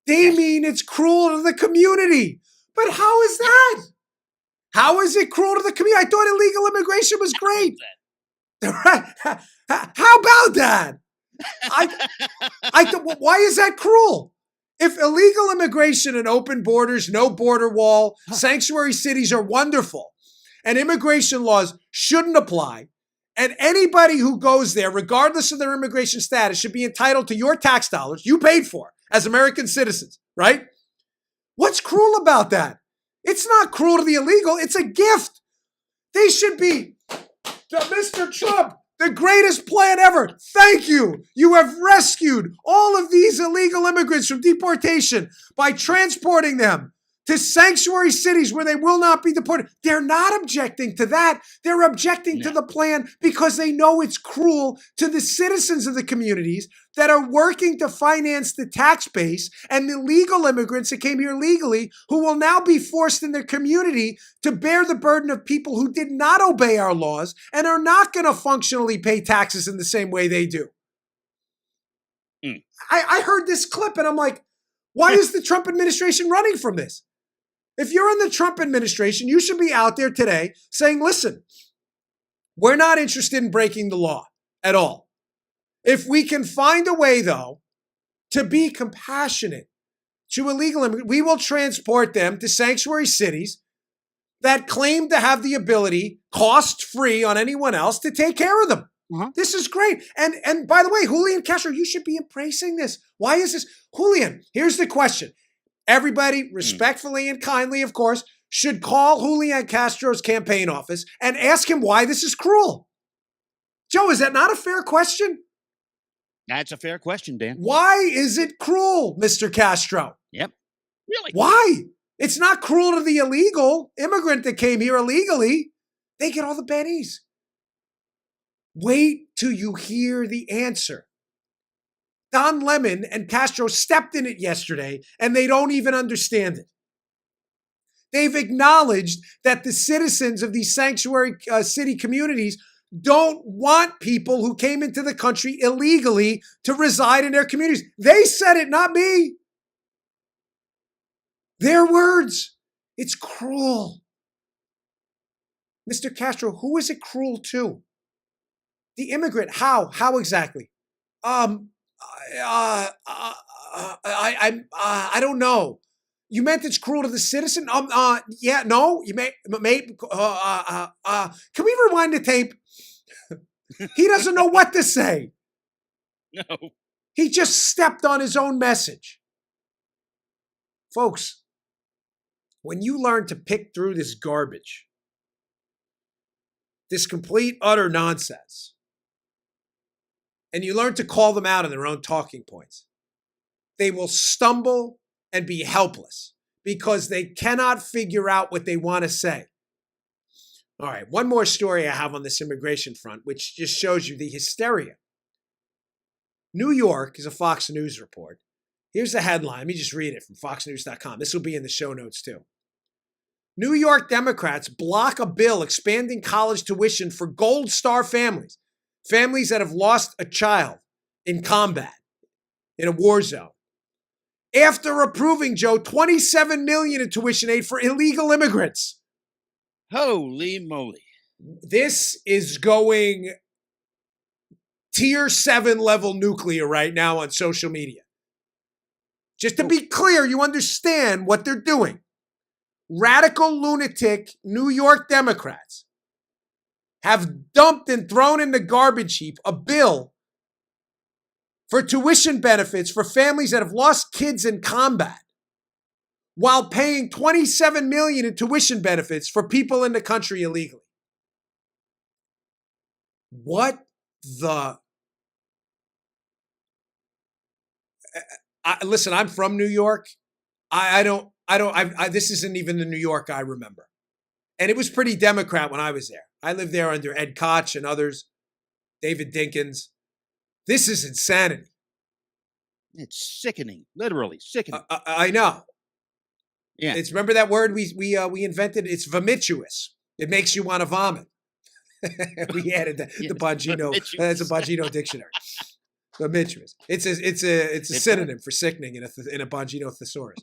They mean it's cruel to the community. But how is that? How is it cruel to the community? I thought illegal immigration was great. How about that? Why is that cruel? If illegal immigration and open borders, no border wall, sanctuary cities are wonderful, and immigration laws shouldn't apply, and anybody who goes there, regardless of their immigration status, should be entitled to your tax dollars you paid for as American citizens, right? What's cruel about that? It's not cruel to the illegal. It's a gift. They should be, Mr. Trump, the greatest plan ever. Thank you. You have rescued all of these illegal immigrants from deportation by transporting them to sanctuary cities where they will not be deported. They're not objecting to that. They're objecting to the plan because they know it's cruel to the citizens of the communities that are working to finance the tax base and the legal immigrants that came here legally who will now be forced in their community to bear the burden of people who did not obey our laws and are not going to functionally pay taxes in the same way they do. I heard this clip and I'm like, why is the Trump administration running from this? If you're in the Trump administration, you should be out there today saying, listen, we're not interested in breaking the law at all. If we can find a way, though, to be compassionate to illegal immigrants, we will transport them to sanctuary cities that claim to have the ability, cost-free on anyone else, to take care of them. This is great. And by the way, Julian Castro, you should be embracing this. Why is this? Julian, here's the question. Everybody, respectfully and kindly, of course, should call Julian Castro's campaign office and ask him why this is cruel. Joe, is that not a fair question? That's a fair question, Dan. Why is it cruel, Mr. Castro? Yep. Really? Why? It's not cruel to the illegal immigrant that came here illegally. They get all the bennies. Wait till you hear the answer. Don Lemon and Castro stepped in it yesterday, and they don't even understand it. They've acknowledged that the citizens of these sanctuary city communities don't want people who came into the country illegally to reside in their communities. They said it, not me. Their words. It's cruel. Mr. Castro, who is it cruel to? The immigrant. How? How exactly? I don't know. You meant it's cruel to the citizen? Yeah, no. You may. Can we rewind the tape? He doesn't know what to say. No. He just stepped on his own message. Folks, when you learn to pick through this garbage, this complete, utter nonsense, and you learn to call them out on their own talking points, they will stumble and be helpless because they cannot figure out what they want to say. All right, one more story I have on this immigration front, which just shows you the hysteria. New York is a Fox News report. Here's the headline. Let me just read it from foxnews.com. This will be in the show notes too. New York Democrats block a bill expanding college tuition for Gold Star families, families that have lost a child in combat, in a war zone. After approving, Joe, $27 million in tuition aid for illegal immigrants. Holy moly. This is going tier 7 level nuclear right now on social media. Just to be clear, you understand what they're doing. Radical lunatic New York Democrats have dumped and thrown in the garbage heap a bill for tuition benefits for families that have lost kids in combat, while paying $27 million in tuition benefits for people in the country illegally. What the? Listen, I'm from New York. This isn't even the New York I remember. And it was pretty Democrat when I was there. I lived there under Ed Koch and others, David Dinkins. This is insanity. It's sickening, literally sickening. I know. Yeah. Remember that word we invented? It's vomituous. It makes you want to vomit. We added that. Yes, the Bongino. vomituous. That's a Bongino dictionary. Vomituous. It's a synonym for sickening in a Bongino thesaurus.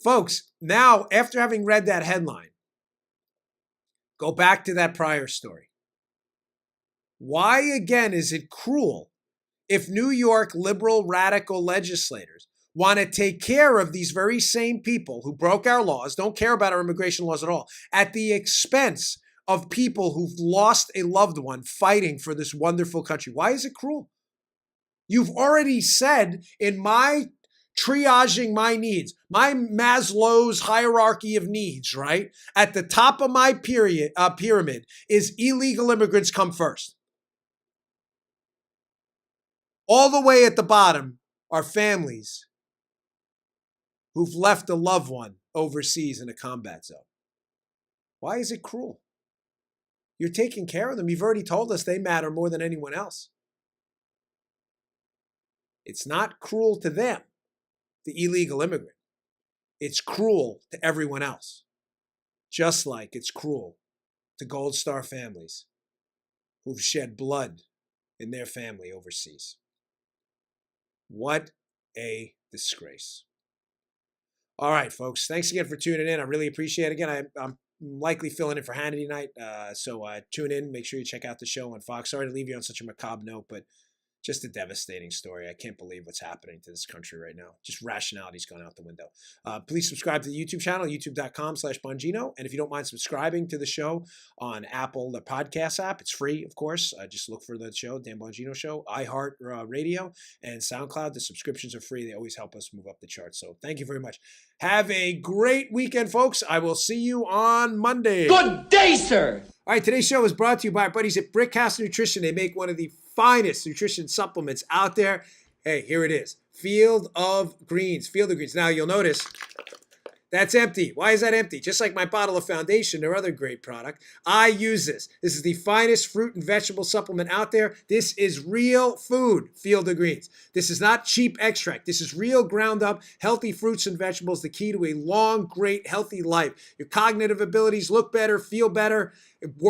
Folks, now after having read that headline, go back to that prior story. Why again is it cruel if New York liberal radical legislators want to take care of these very same people who broke our laws, don't care about our immigration laws at all, at the expense of people who've lost a loved one fighting for this wonderful country? Why is it cruel? You've already said in my triaging my needs, my Maslow's hierarchy of needs, right? At the top of my pyramid is illegal immigrants come first. All the way at the bottom are families who've left a loved one overseas in a combat zone. Why is it cruel? You're taking care of them. You've already told us they matter more than anyone else. It's not cruel to them, the illegal immigrant. It's cruel to everyone else. Just like it's cruel to Gold Star families who've shed blood in their family overseas. What a disgrace. All right, folks. Thanks again for tuning in. I really appreciate it. Again, I'm likely filling in for Hannity tonight. So tune in. Make sure you check out the show on Fox. Sorry to leave you on such a macabre note, but just a devastating story. I can't believe what's happening to this country right now. Just rationality's gone out the window. Please subscribe to the YouTube channel, youtube.com/Bongino. And if you don't mind subscribing to the show on Apple, the podcast app, it's free, of course. Just look for the show, Dan Bongino Show, iHeart Radio, and SoundCloud. The subscriptions are free. They always help us move up the charts. So thank you very much. Have a great weekend, folks. I will see you on Monday. Good day, sir. All right, today's show is brought to you by our buddies at Brickhouse Nutrition. They make one of the finest nutrition supplements out there. Hey, here it is. Field of Greens. Field of Greens. Now, you'll notice that's empty. Why is that empty? Just like my bottle of Foundation, their other great product. I use this. This is the finest fruit and vegetable supplement out there. This is real food, Field of Greens. This is not cheap extract. This is real ground up, healthy fruits and vegetables, the key to a long, great, healthy life. Your cognitive abilities look better, feel better,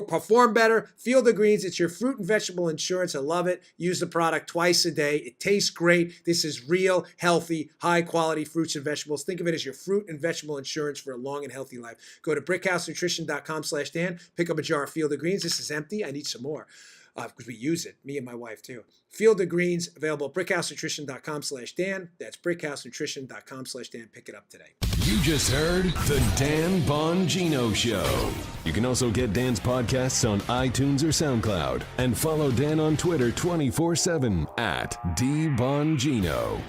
perform better. Field of Greens, it's your fruit and vegetable insurance. I love it. Use the product twice a day. It tastes great. This is real, healthy, high quality fruits and vegetables. Think of it as your fruit and vegetable insurance for a long and healthy life. Go to brickhousenutrition.com/Dan. Pick up a jar of Field of Greens. This is empty. I need some more because we use it, me and my wife too. Field of Greens, available at brickhousenutrition.com/Dan. That's brickhousenutrition.com/Dan. Pick it up today. You just heard The Dan Bongino Show. You can also get Dan's podcasts on iTunes or SoundCloud. And follow Dan on Twitter 24/7 at DBongino.